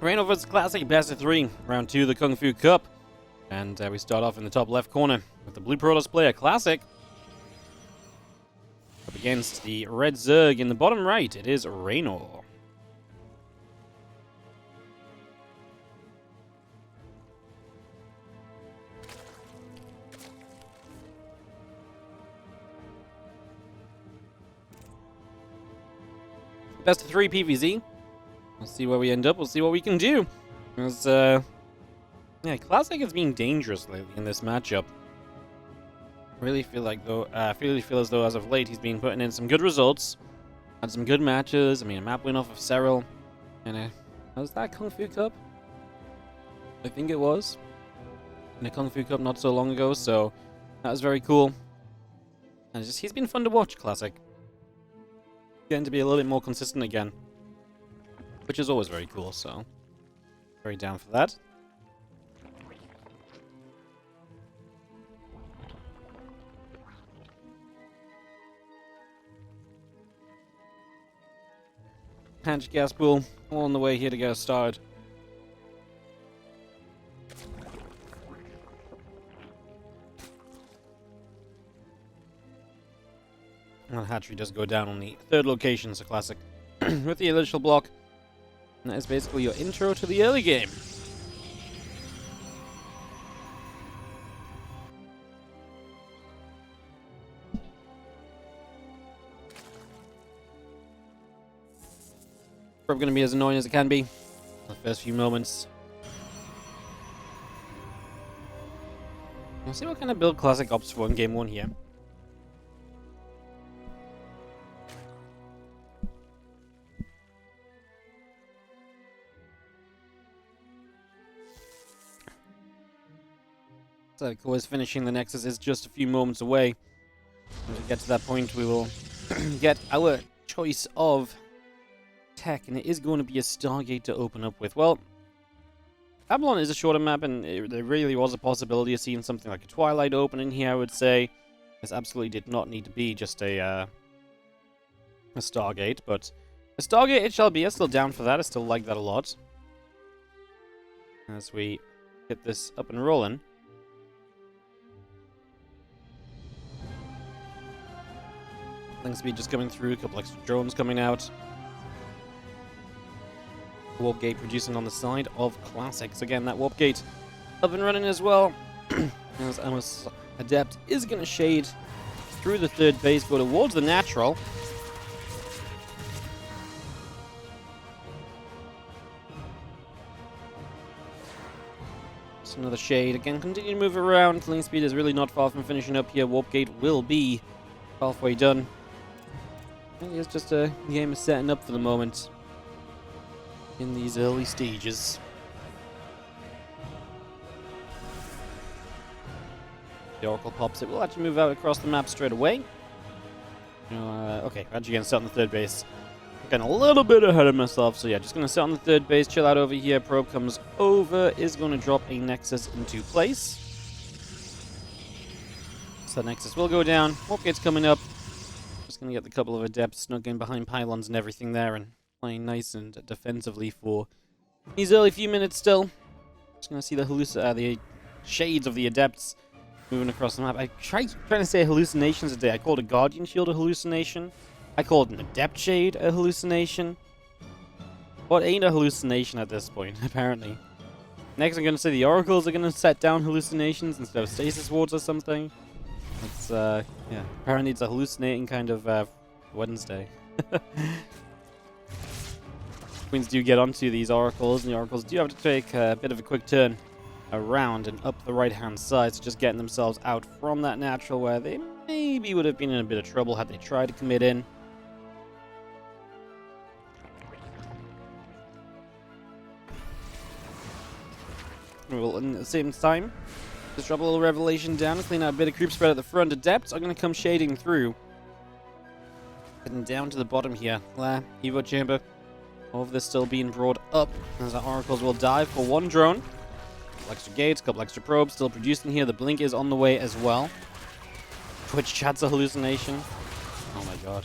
Reynor vs Classic, best of 3, round 2 of the Kung Fu Cup. And we start off in the top left corner with the blue Protoss player, Classic. Up against the red Zerg in the bottom right, it is Reynor. Best of 3 PvZ. We'll see where we end up. We'll see what we can do. Because, yeah, Classic has been dangerous lately in this matchup. I really feel as though as of late he's been putting in some good results. Had some good matches. I mean, a map win off of Cyril. And was that Kung Fu Cup? I think it was. In a Kung Fu Cup not so long ago, so that was very cool. And he's been fun to watch, Classic. Getting to be a little bit more consistent again, which is always very cool, so very down for that. Hatch gas pool, all on the way here to get us started. And hatchery does go down on the third location, so Classic. With the initial block. And that is basically your intro to the early game. Probably going to be as annoying as it can be. The first few moments. We'll see what kind of build Classic opts for in game 1 here. So, of course, finishing the Nexus is just a few moments away. When we get to that point, we will get our choice of tech, and it is going to be a Stargate to open up with. Well, Babylon is a shorter map, and there really was a possibility of seeing something like a Twilight open in here, I would say. This absolutely did not need to be just a Stargate, but a Stargate it shall be. I'm still down for that. I still like that a lot. As we get this up and rolling. Link speed just coming through, a couple extra drones coming out. Warp gate producing on the side of Classics. Again, that warp gate up and running as well. As Amos Adept is going to shade through the third base, go towards the natural. Just another shade. Again, continue to move around. Link speed is really not far from finishing up here. Warp gate will be halfway done. I think it's just a game is setting up for the moment in these early stages. The Oracle pops it. We'll actually move out across the map straight away. Okay, actually going to set on the third base. Getting a little bit ahead of myself, so yeah, just going to set on the third base, chill out over here. Probe comes over, is going to drop a Nexus into place. So Nexus will go down. Warp gate's coming up. Just going to get the couple of Adepts snuck in behind pylons and everything there and playing nice and defensively for these early few minutes still. Just going to see the shades of the Adepts moving across the map. I trying to say hallucinations today. I called a Guardian Shield a hallucination. I called an Adept Shade a hallucination. What ain't a hallucination at this point, apparently? Next I'm going to say the Oracles are going to set down hallucinations instead of Stasis Wards or something. It's, yeah, apparently it's a hallucinating kind of, Wednesday. Queens do get onto these Oracles, and the Oracles do have to take a bit of a quick turn around and up the right-hand side, so just getting themselves out from that natural where they maybe would have been in a bit of trouble had they tried to commit in. Well, at the same time, just drop a little Revelation down and clean out a bit of creep spread at the front. Adepts are going to come shading through. Heading down to the bottom here. Claire, Evo Chamber. All of this still being brought up as our Oracles will dive for one drone. A couple extra gates, a couple extra probes still producing here. The blink is on the way as well. Twitch chat's a hallucination. Oh my god.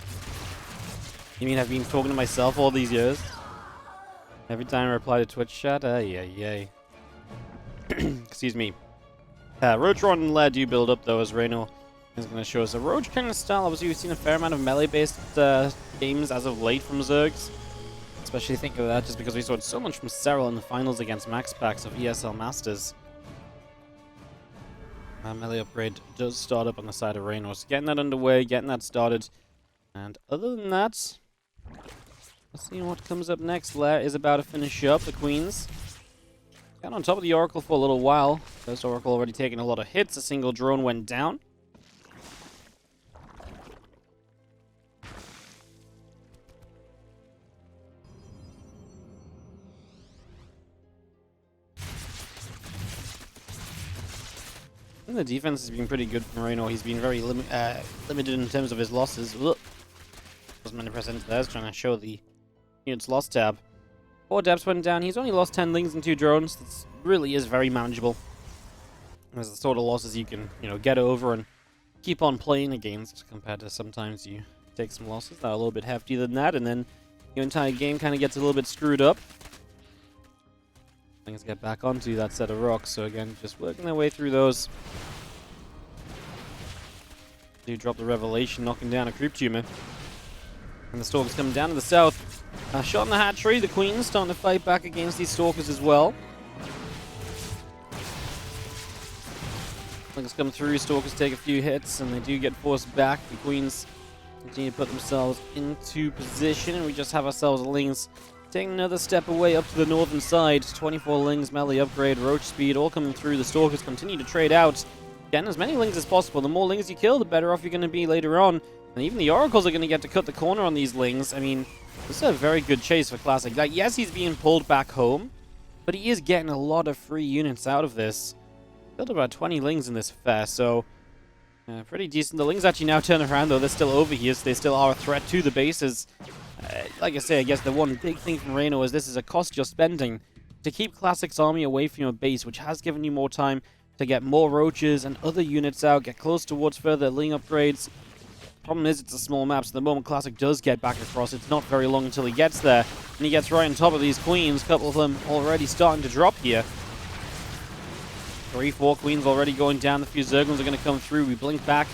You mean I've been talking to myself all these years? Every time I reply to Twitch chat, yay. Excuse me. Roach Rod and Lair do build up though, as Reynor is going to show us a Roach kind of style. Obviously, we've seen a fair amount of melee-based games as of late from Zergs. Especially think of that just because we saw so much from Serral in the finals against Max Packs of ESL Masters. Melee upgrade does start up on the side of Reynor. So getting that underway, getting that started. And other than that, let's see what comes up next. Lair is about to finish up the Queens. Got on top of the Oracle for a little while. First Oracle already taking a lot of hits. A single drone went down. And the defense has been pretty good from Reynor. He's been very limited in terms of his losses. Ugh. Wasn't meant to press into there. I was trying to show the units lost tab. 4 Adepts went down. He's only lost 10 lings and 2 drones. This really is very manageable. There's the sort of losses you can, get over and keep on playing against, compared to sometimes you take some losses that are a little bit heftier than that, and then your entire game kind of gets a little bit screwed up. Things get back onto that set of rocks, so again, just working their way through those. Do drop the Revelation, knocking down a Creep Tumor. And the Stalkers coming down to the south. Shot in the hatchery, the Queens starting to fight back against these Stalkers as well. Things come through, Stalkers take a few hits, and they do get forced back. The Queens continue to put themselves into position, and we just have ourselves Lings taking another step away up to the northern side. 24 Lings, melee upgrade, Roach speed, all coming through. The Stalkers continue to trade out. Again, as many Lings as possible. The more Lings you kill, the better off you're going to be later on. And even the Oracles are going to get to cut the corner on these Lings. I mean, this is a very good chase for Classic. Like, yes, he's being pulled back home, but he is getting a lot of free units out of this. Built about 20 Lings in this affair, so pretty decent. The Lings actually now turn around, though. They're still over here, so they still are a threat to the bases. Like I say, I guess the one big thing from Reynor is this is a cost you're spending to keep Classic's army away from your base, which has given you more time to get more Roaches and other units out, get close towards further Ling upgrades. Problem is, it's a small map, so the moment Classic does get back across, it's not very long until he gets there. And he gets right on top of these Queens, a couple of them already starting to drop here. 3-4 Queens already going down. The few Zerglings are going to come through. We blink back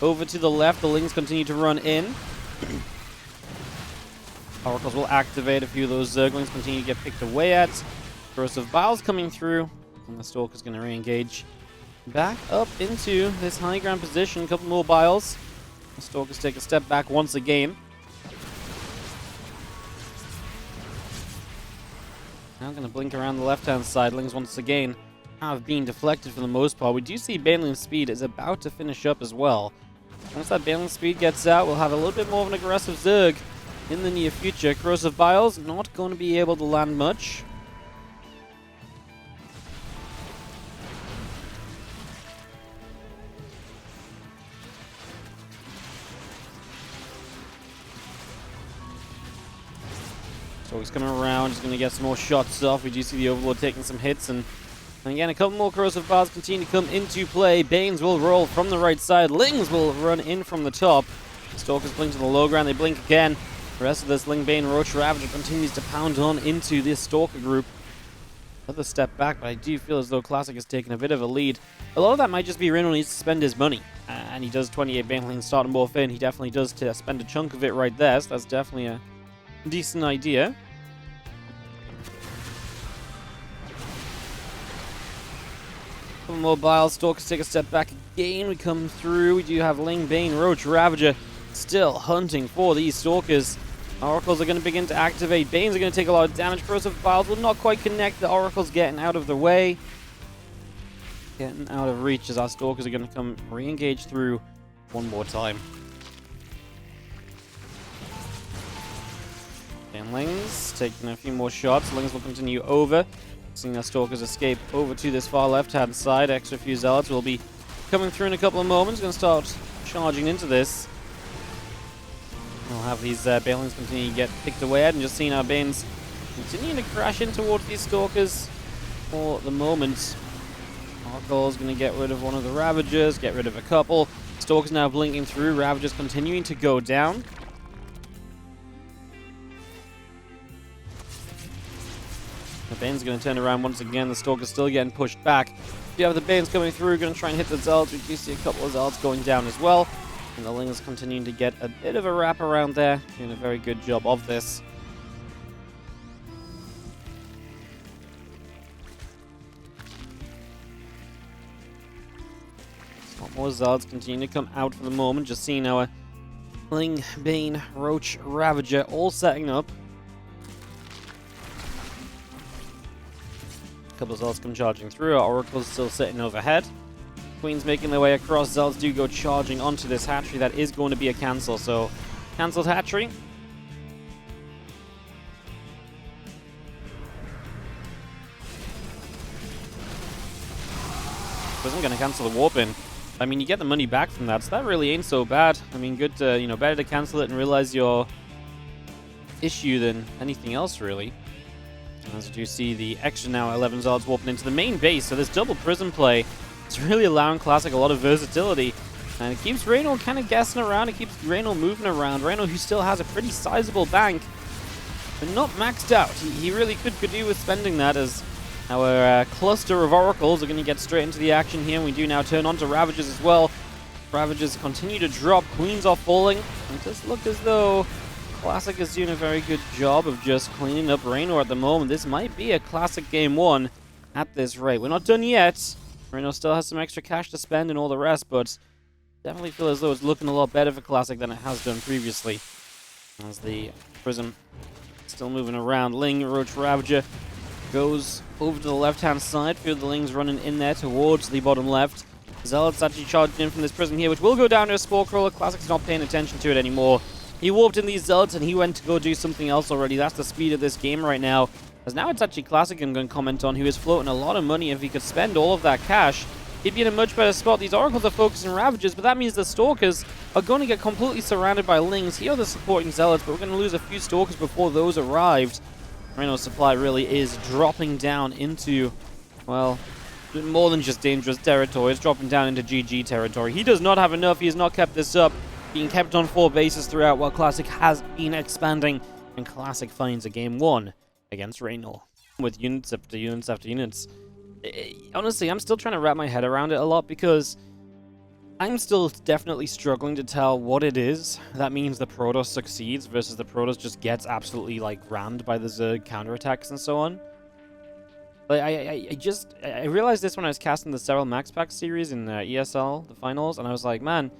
over to the left. The Lings continue to run in. Oracles will activate. A few of those Zerglings continue to get picked away at. Corrosive Vials coming through. And the Stalker's going to re-engage back up into this high ground position. A couple more Vials. The Stalkers take a step back once again. Now going to blink around the left-hand side. Lings once again have been deflected for the most part. We do see Baneling's speed is about to finish up as well. Once that Baneling speed gets out, we'll have a little bit more of an aggressive Zerg in the near future. Corrosive Vials not going to be able to land much. So he's coming around, he's going to get some more shots off. We do see the Overlord taking some hits, and again, a couple more Corrosive Vials continue to come into play. Banes will roll from the right side. Lings will run in from the top. Stalkers blink to the low ground. They blink again. The rest of this Ling Bane Roach Ravager continues to pound on into this Stalker group. Another step back, but I do feel as though Classic has taken a bit of a lead. A lot of that might just be Reynor needs to spend his money. And he does 28 Baneling start and morph in. He definitely does spend a chunk of it right there, so that's definitely a decent idea. Couple more Vials. Stalkers take a step back again. We come through. We do have Ling Bane Roach Ravager still hunting for these Stalkers. Oracles are going to begin to activate. Banes are going to take a lot of damage. Corrosive Vials will not quite connect. The Oracle's getting out of the way. Getting out of reach as our Stalkers are going to come re-engage through one more time. Lings taking a few more shots. Lings will continue over. Seeing our Stalkers escape over to this far left-hand side. Extra few Zealots will be coming through in a couple of moments. Going to start charging into this. We'll have these Banelings continue to get picked away at, and just seeing our Banes continuing to crash in towards these Stalkers for the moment. Oracle's going to get rid of one of the Ravagers, get rid of a couple. Stalkers now blinking through. Ravagers continuing to go down. The Bane's going to turn around once again. The Stalker's still getting pushed back. You have the Banes coming through, going to try and hit the Zealots. We do see a couple of Zealots going down as well. And the Ling's continuing to get a bit of a wrap around there. Doing a very good job of this. A lot more Zealots continue to come out for the moment. Just seeing our Ling, Bane, Roach, Ravager all setting up. A couple of Zealots come charging through. Our Oracle's still sitting overhead. Queen's making their way across. Zealots do go charging onto this hatchery. That is going to be a cancel. So, cancelled hatchery. Wasn't going to cancel the warp in. I mean, you get the money back from that, so that really ain't so bad. I mean, good to, better to cancel it and realize your issue than anything else, really. As you do see, the extra now 11 Zealots warping into the main base, so this double prison play is really allowing Classic a lot of versatility. And it keeps Reynor kind of guessing around, it keeps Reynor moving around. Reynor, who still has a pretty sizable bank, but not maxed out. He really could do with spending that, as our cluster of Oracles are going to get straight into the action here. We do now turn on to Ravagers as well. Ravagers continue to drop. Queens are falling. It does look as though Classic is doing a very good job of just cleaning up Reynor at the moment. This might be a Classic game 1 at this rate. We're not done yet. Reynor still has some extra cash to spend and all the rest, but definitely feel as though it's looking a lot better for Classic than it has done previously. As the Prism still moving around. Ling, Roach, Ravager goes over to the left-hand side. Few of the Lings running in there towards the bottom left. Zealots actually charging in from this prison here, which will go down to a Spore Crawler. Classic's not paying attention to it anymore. He warped in these Zealots and he went to go do something else already. That's the speed of this game right now. As now it's actually Classic I'm going to comment on, who is floating a lot of money. If he could spend all of that cash, he'd be in a much better spot. These Oracles are focusing Ravagers, but that means the Stalkers are going to get completely surrounded by Lings. Here are the supporting Zealots, but we're going to lose a few Stalkers before those arrived. Reynor's supply really is dropping down into, well, more than just dangerous territory. It's dropping down into GG territory. He does not have enough. He has not kept this up. Being kept on 4 bases throughout while Classic has been expanding. And Classic finds a game 1 against Reynor. With units after units after units. Honestly, I'm still trying to wrap my head around it a lot because I'm still definitely struggling to tell what it is that means the Protoss succeeds versus the Protoss just gets absolutely, like, rammed by the Zerg counterattacks and so on. Like, I realized this when I was casting the Sterile Max Pack series in ESL, the finals, and I was like, man,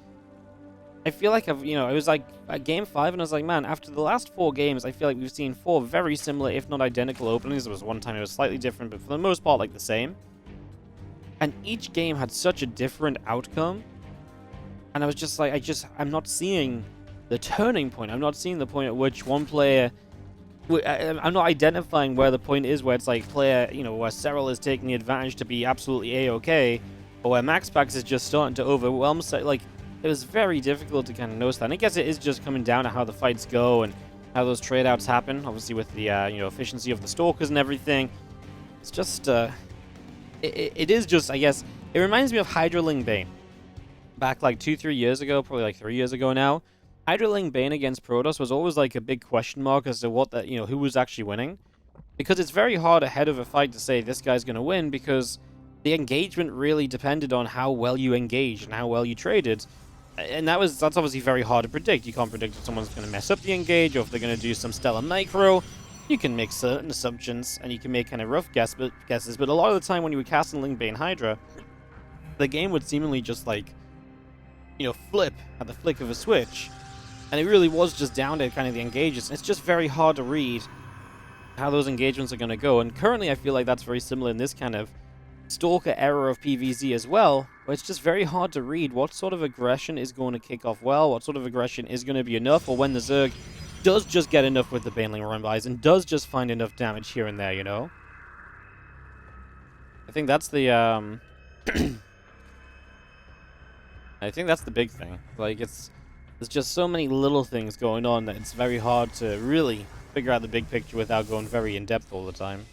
I feel like it was like at game 5, and I was like, man, after the last 4 games, I feel like we've seen 4 very similar, if not identical openings. There was one time it was slightly different, but for the most part, like, the same. And each game had such a different outcome. And I was just like, I'm not seeing the turning point. I'm not seeing the point at which one player... I'm not identifying where the point is where it's like player, where Serral is taking the advantage to be absolutely A-okay, or where MaxPax is just starting to overwhelm. Like, it was very difficult to kind of notice that. And I guess it is just coming down to how the fights go and how those trade-outs happen. Obviously with the, efficiency of the Stalkers and everything. It's just, it is just, I guess, it reminds me of Hydraling Bane. Back like 2-3 years ago, probably like 3 years ago now. Hydraling Bane against Protoss was always like a big question mark as to what that, who was actually winning. Because it's very hard ahead of a fight to say this guy's going to win because the engagement really depended on how well you engaged and how well you traded. And that's obviously very hard to predict. You can't predict if someone's going to mess up the engage or if they're going to do some stellar micro. You can make certain assumptions and you can make kind of rough guesses, but a lot of the time when you were casting Ling Bane Hydra, the game would seemingly just like, flip at the flick of a switch. And it really was just down to kind of the engages. It's just very hard to read how those engagements are going to go. And currently I feel like that's very similar in this kind of Stalker era of PvZ as well, where it's just very hard to read what sort of aggression is going to kick off well, what sort of aggression is going to be enough, or when the Zerg does just get enough with the Baneling Run-Bys and does just find enough damage here and there, I think that's the, I think that's the big thing. Like, there's just so many little things going on that it's very hard to really figure out the big picture without going very in-depth all the time.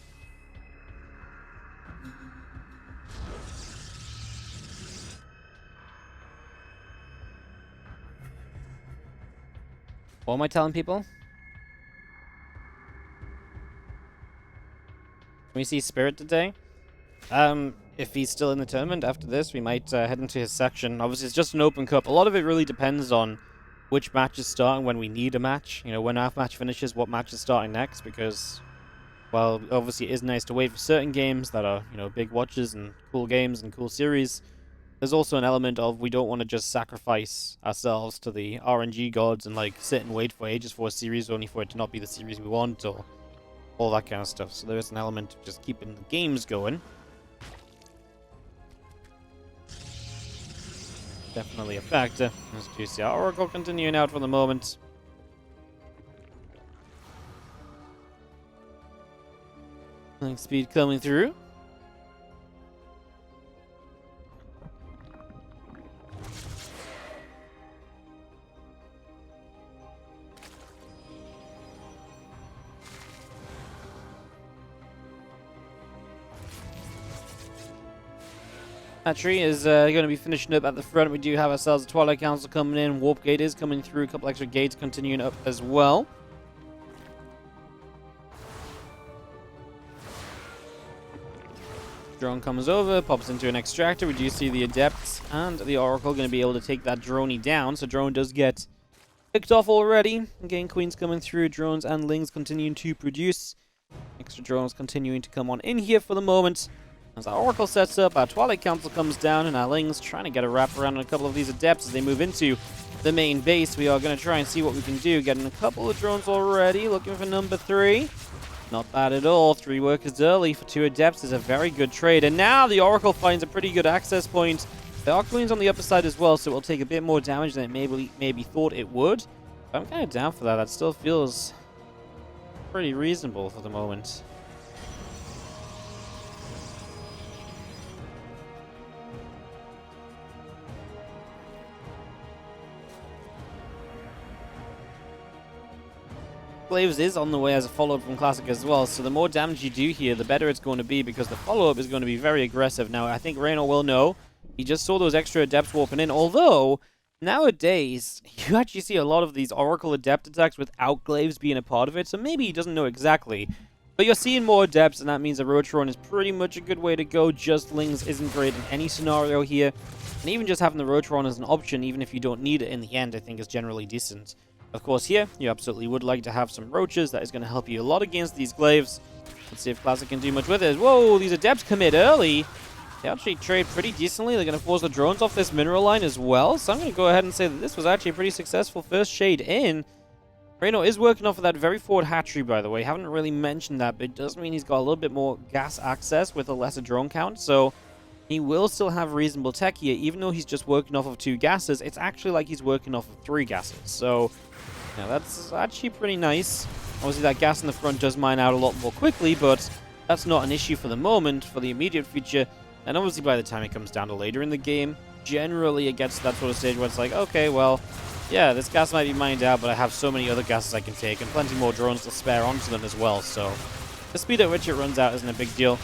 What am I telling people? we see Spirit today? If he's still in the tournament after this, we might head into his section. Obviously, it's just an open cup. A lot of it really depends on which match is starting, when we need a match. You know, when our match finishes, what match is starting next, because, well, obviously it is nice to wait for certain games that are, you know, big watches and cool games and cool series. There's also an element of we don't want to just sacrifice ourselves to the RNG gods and, like, sit and wait for ages for a series only for it to not be the series we want, or all that kind of stuff. So there is an element of just keeping the games going. Definitely a factor. As you see our Oracle continuing out for the moment. Link speed coming through. That tree is going to be finishing up at the front. We do have ourselves a Twilight Council coming in. Warp Gate is coming through. A couple extra gates continuing up as well. Drone comes over, pops into an extractor. We do see the Adepts and the Oracle going to be able to take that droney down. So drone does get picked off already. Again, Queens coming through. Drones and Lings continuing to produce. Extra drones continuing to come on in here for the moment. As our Oracle sets up, our Twilight Council comes down, and our Lings trying to get a wrap around on a couple of these Adepts as they move into the main base. We are going to try and see what we can do. Getting a couple of drones already, looking for number 3. Not bad at all. 3 workers early for 2 Adepts is a very good trade. And now the Oracle finds a pretty good access point. There are Queens on the upper side as well, so it will take a bit more damage than it maybe thought it would. But I'm kind of down for that. That still feels pretty reasonable for the moment. Glaives is on the way as a follow-up from Classic as well, so the more damage you do here, the better it's going to be, because the follow-up is going to be very aggressive. Now, I think Reynor will know. He just saw those extra Adepts walking in, although nowadays, you actually see a lot of these Oracle Adept attacks without Glaives being a part of it, so maybe he doesn't know exactly. But you're seeing more Adepts, and that means a Rotron is pretty much a good way to go. Just Lings isn't great in any scenario here, and even just having the Rotron as an option, even if you don't need it in the end, I think is generally decent. Of course, here, you absolutely would like to have some Roaches. That is going to help you a lot against these Glaives. Let's see if Classic can do much with it. Whoa, these Adepts commit early. They actually trade pretty decently. They're going to force the drones off this mineral line as well. So I'm going to go ahead and say that this was actually a pretty successful first shade in. Reynor is working off of that very forward hatchery, by the way. Haven't really mentioned that, but it does mean he's got a little bit more gas access with a lesser drone count. So he will still have reasonable tech here. Even though he's just working off of 2 gases, it's actually like he's working off of 3 gases. So yeah, that's actually pretty nice. Obviously, that gas in the front does mine out a lot more quickly, but that's not an issue for the moment, for the immediate future. And obviously, by the time it comes down to later in the game, generally it gets to that sort of stage where it's like, okay, well, yeah, this gas might be mined out, but I have so many other gases I can take, and plenty more drones to spare onto them as well. So the speed at which it runs out isn't a big deal.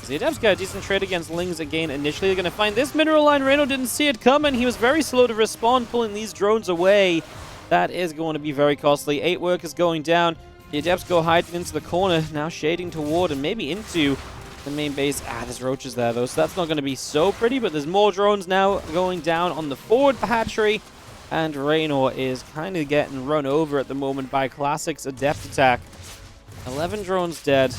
The Adepts got a decent trade against Lings again. Initially, they're going to find this mineral line. Reynor didn't see it coming. He was very slow to respond, pulling these drones away. That is going to be very costly. 8 workers going down. The Adepts go hiding into the corner, now shading toward and maybe into the main base. There's Roaches there, though, so that's not going to be so pretty, but there's more drones now going down on the forward hatchery, and Reynor is kind of getting run over at the moment by Classic's Adept attack. 11 drones dead.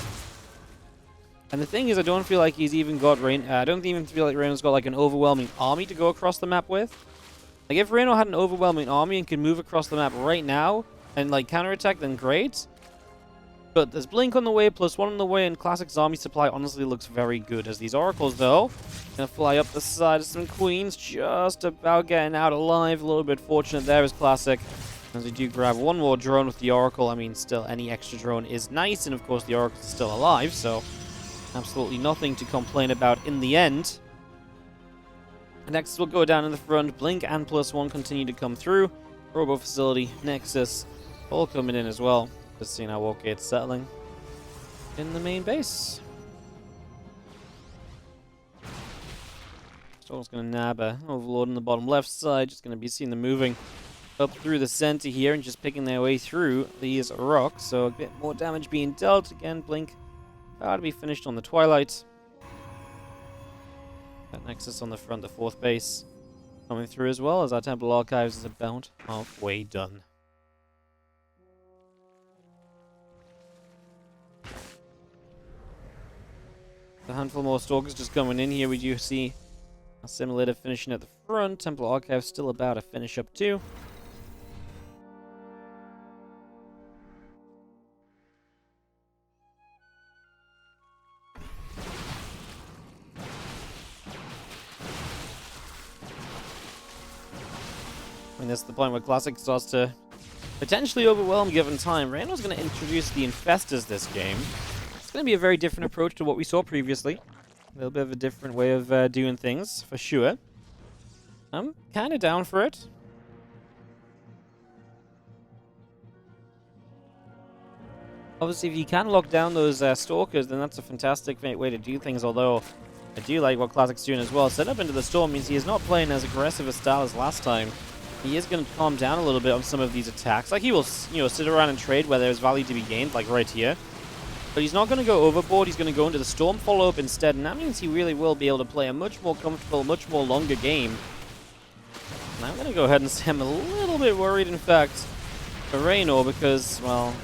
And the thing is, I don't feel like he's even got I don't even feel like Reynor's got like an overwhelming army to go across the map with. Like, if Reynor had an overwhelming army and could move across the map right now and, like, counterattack, then great. But there's Blink on the way, +1 on the way, and Classic's army supply honestly looks very good. As these Oracles, though, gonna fly up the side of some Queens, just about getting out alive. A little bit fortunate there is Classic. As we do grab one more drone with the Oracle. I mean, still, any extra drone is nice, and of course the Oracle is still alive, so absolutely nothing to complain about in the end. Nexus will go down in the front. Blink and +1 continue to come through. Robo Facility, Nexus, all coming in as well. Just seeing our Warp Gate settling in the main base. Storm's going to nab a Overlord on the bottom left side. Just going to be seeing them moving up through the center here and just picking their way through these rocks. So a bit more damage being dealt. Again, Blink about to be finished on the Twilight. That Nexus on the front, the 4th base coming through as well, as our Temple Archives is about halfway done. A handful more Stalkers just coming in here. We do see a Simulator finishing at the front. Temple Archives still about to finish up too. And this is the point where Classic starts to potentially overwhelm given time. Reynor's going to introduce the Infestors this game. It's going to be a very different approach to what we saw previously. A little bit of a different way of doing things, for sure. I'm kind of down for it. Obviously, if you can lock down those Stalkers, then that's a fantastic way to do things, although I do like what Classic's doing as well. Set up into the Storm means he is not playing as aggressive a style as last time. He is going to calm down a little bit on some of these attacks. Like, he will, sit around and trade where there's value to be gained, like right here. But he's not going to go overboard. He's going to go into the Storm follow-up instead, and that means he really will be able to play a much more comfortable, much more longer game. And I'm going to go ahead and say I'm a little bit worried, in fact, for Reynor, because, well,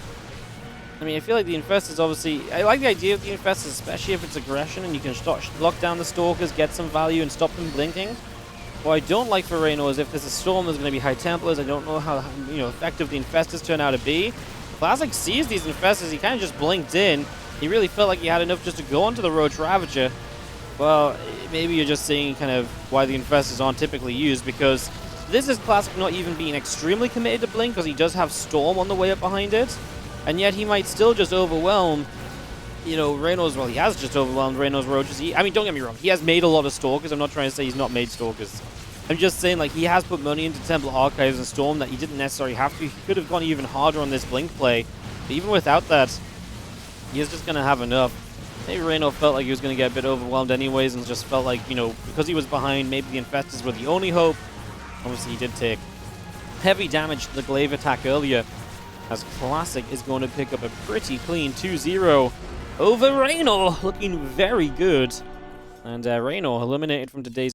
I mean, I feel like the Infestors, obviously, I like the idea of the Infestors, especially if it's aggression and you can lock down the Stalkers, get some value, and stop them blinking. What I don't like for Reynor is if there's a Storm, there's going to be High Templars. I don't know how effective the Infestors turn out to be. Classic sees these Infestors. He kind of just blinked in. He really felt like he had enough just to go onto the Roach Ravager. Well, maybe you're just seeing kind of why the Infestors aren't typically used, because this is Classic not even being extremely committed to blink, because he does have Storm on the way up behind it. And yet he might still just overwhelm, Reynor's, well, he has just overwhelmed Reynor's Roaches. I mean, don't get me wrong, he has made a lot of Stalkers. I'm not trying to say he's not made Stalkers. I'm just saying, like, he has put money into Temple Archives and Storm that he didn't necessarily have to. He could have gone even harder on this blink play. But even without that, he is just going to have enough. Maybe Reynor felt like he was going to get a bit overwhelmed anyways, and just felt like, because he was behind, maybe the Infestors were the only hope. Obviously, he did take heavy damage to the Glaive attack earlier, as Classic is going to pick up a pretty clean 2-0 over Reynor, looking very good. And Reynor eliminated from today's